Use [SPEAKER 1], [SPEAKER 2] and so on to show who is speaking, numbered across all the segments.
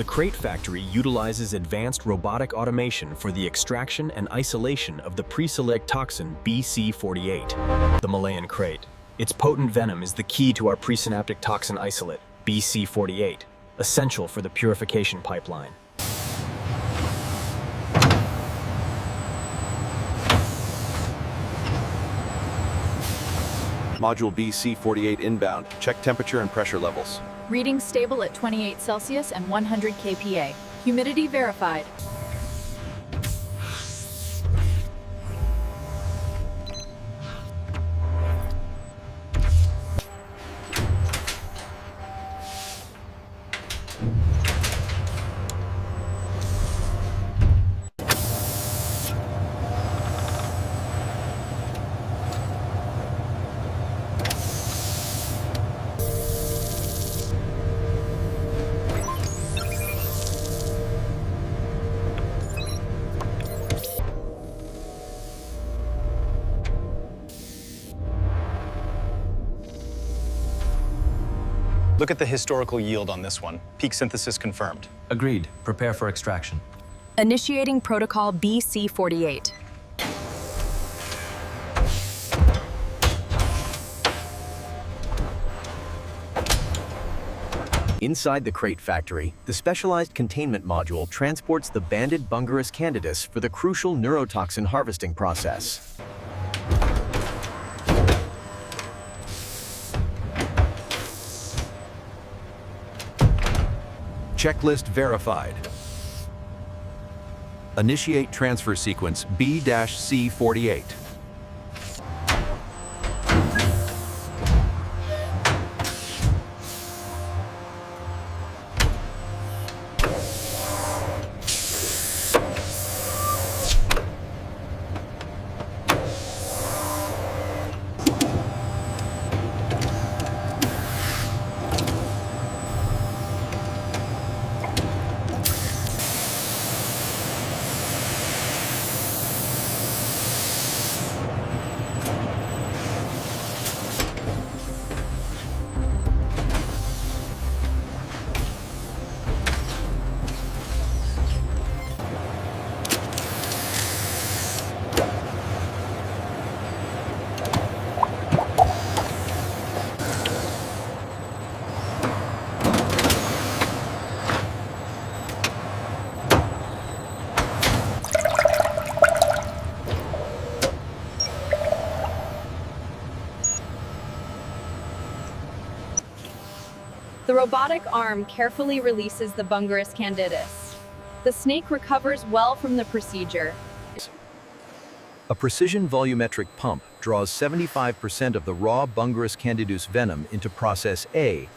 [SPEAKER 1] The Krait Factory utilizes advanced robotic automation for the extraction and isolation of the Pre-Synaptic Toxin B-C48. The Malayan Krait. Its potent venom is the key to our Pre-Synaptic Toxin isolate, B-C48, essential for the purification pipeline.
[SPEAKER 2] Module B-C48 inbound. Check temperature and pressure levels.
[SPEAKER 3] Reading stable at 28 Celsius and 100 kPa. Humidity verified.
[SPEAKER 4] Look at the historical yield on this one. Peak synthesis confirmed.
[SPEAKER 5] Agreed. Prepare for extraction.
[SPEAKER 3] Initiating protocol BC48.
[SPEAKER 6] Inside the Krait Factory, the specialized containment module transports the banded Bungarus Candidus for the crucial neurotoxin harvesting process.
[SPEAKER 2] Checklist verified. Initiate transfer sequence B-C48.
[SPEAKER 3] The robotic arm carefully releases the Bungarus Candidus. The snake recovers well from the procedure.
[SPEAKER 6] A precision volumetric pump draws 75% of the raw Bungarus Candidus venom into process A,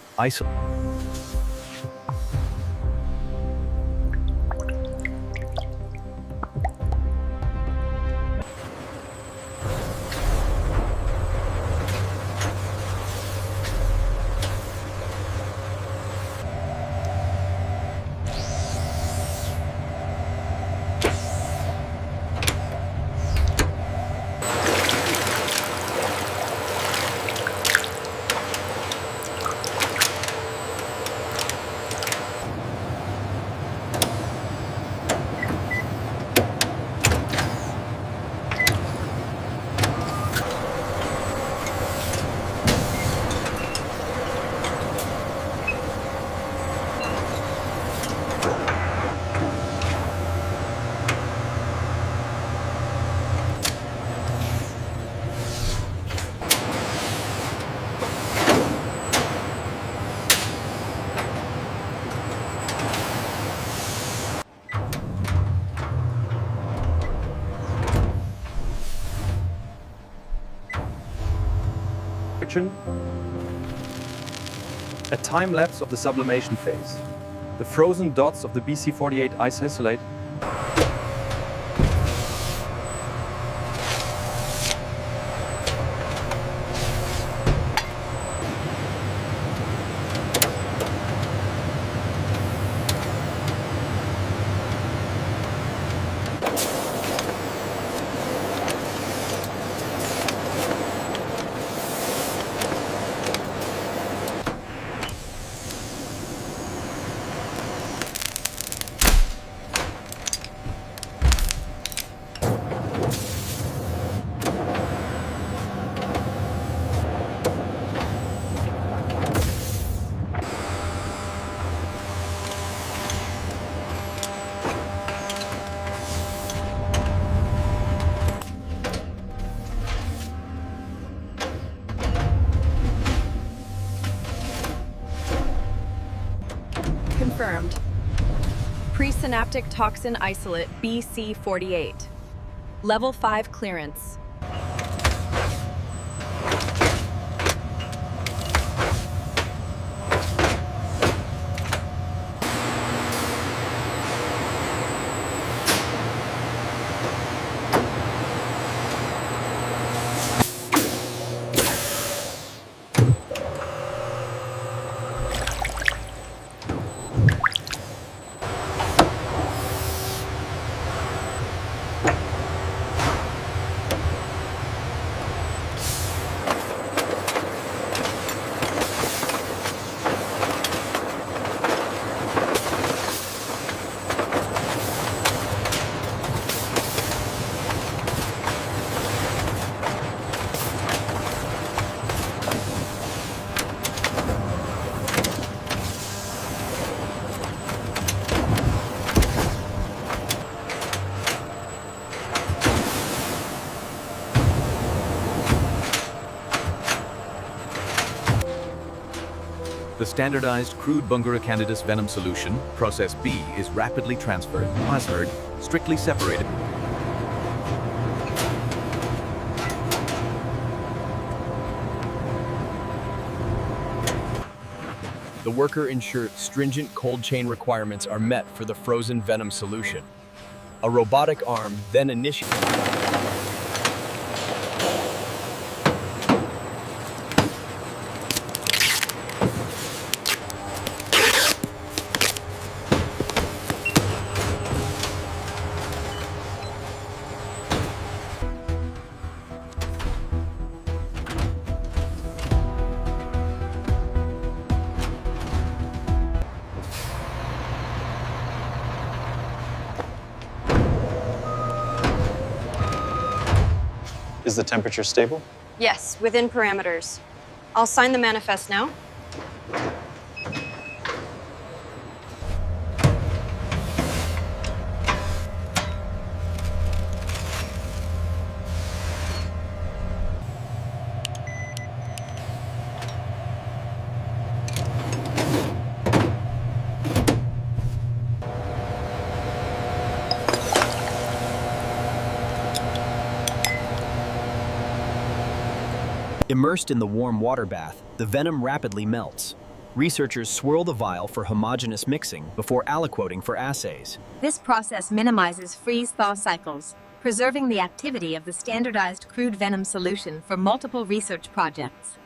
[SPEAKER 7] A time lapse of the sublimation phase. The frozen dots of the BC48 isolate
[SPEAKER 3] Pre-Synaptic Toxin Isolate BC48. Level 5 clearance.
[SPEAKER 6] The standardized crude Candidus venom solution, process B, is rapidly transferred, strictly separated. The worker ensures stringent cold chain requirements are met for the frozen venom solution. A robotic arm then initiates.
[SPEAKER 4] Is the temperature stable?
[SPEAKER 3] Yes, within parameters. I'll sign the manifest now.
[SPEAKER 1] Immersed in the warm water bath, the venom rapidly melts. Researchers swirl the vial for homogeneous mixing before aliquoting for assays.
[SPEAKER 8] This process minimizes freeze-thaw cycles, preserving the activity of the standardized crude venom solution for multiple research projects.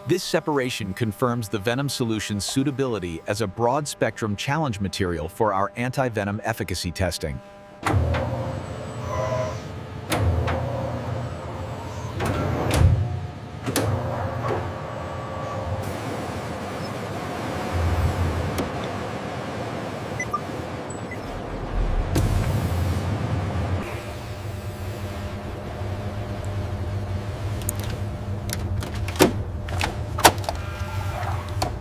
[SPEAKER 6] This separation confirms the venom solution's suitability as a broad-spectrum challenge material for our anti-venom efficacy testing.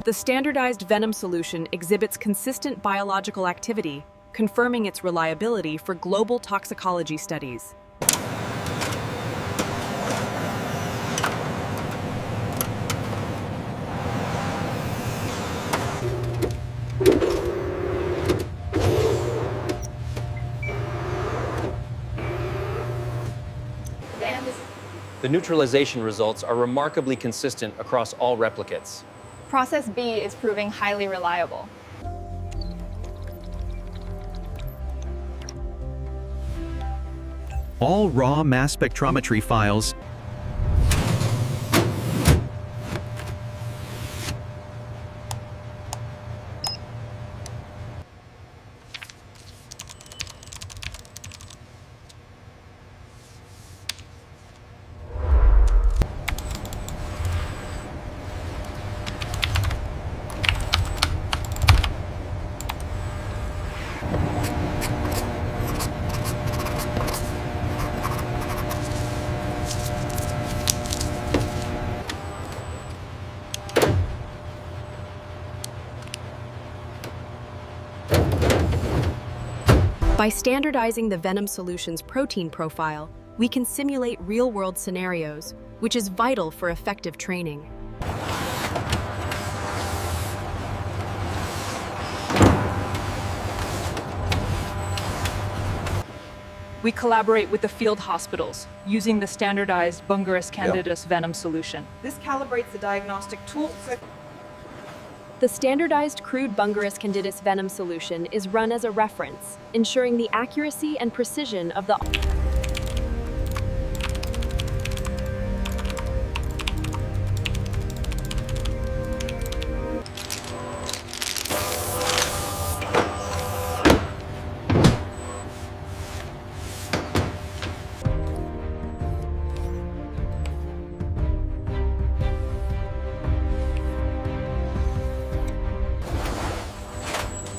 [SPEAKER 3] The standardized venom solution exhibits consistent biological activity, confirming its reliability for global toxicology studies.
[SPEAKER 7] The neutralization results are remarkably consistent across all replicates.
[SPEAKER 9] Process B is proving highly reliable.
[SPEAKER 6] All raw mass spectrometry files
[SPEAKER 3] By standardizing the venom solution's protein profile, we can simulate real-world scenarios, which is vital for effective training.
[SPEAKER 10] We collaborate with the field hospitals using the standardized Bungarus Candidus Venom solution.
[SPEAKER 11] This calibrates the diagnostic tool.
[SPEAKER 3] The standardized crude Bungarus Candidus Venom solution is run as a reference, ensuring the accuracy and precision of the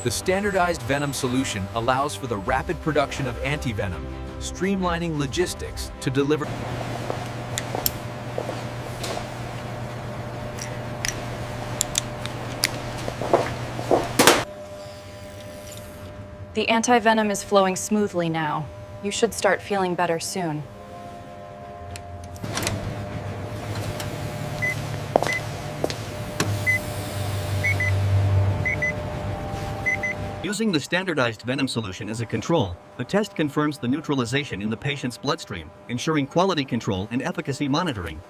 [SPEAKER 6] The standardized Venom solution allows for the rapid production of anti-venom, streamlining logistics to deliver.
[SPEAKER 10] The anti-venom is flowing smoothly now. You should start feeling better soon.
[SPEAKER 12] Using the standardized Venom solution as a control, the test confirms the neutralization in the patient's bloodstream, ensuring quality control and efficacy monitoring.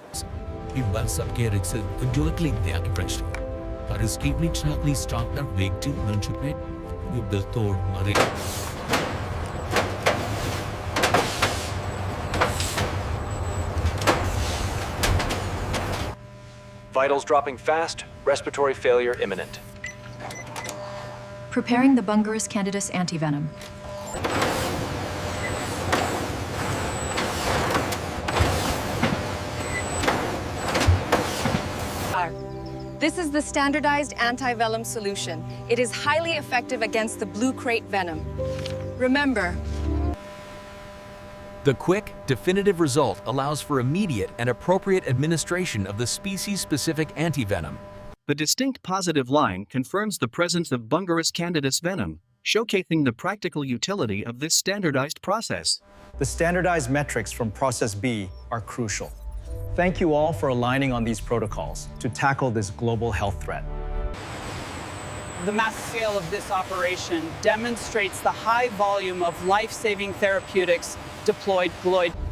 [SPEAKER 1] Vitals dropping fast, respiratory failure imminent.
[SPEAKER 8] Preparing the Bungarus Candidus antivenom.
[SPEAKER 13] This is the standardized anti-venom solution. It is highly effective against the blue krait venom. Remember,
[SPEAKER 6] The quick, definitive result allows for immediate and appropriate administration of the species-specific antivenom.
[SPEAKER 12] The distinct positive line confirms the presence of Bungarus Candidus venom, showcasing the practical utility of this standardized process.
[SPEAKER 14] The standardized metrics from Process B are crucial. Thank you all for aligning on these protocols to tackle this global health threat.
[SPEAKER 11] The mass scale of this operation demonstrates the high volume of life-saving therapeutics deployed globally.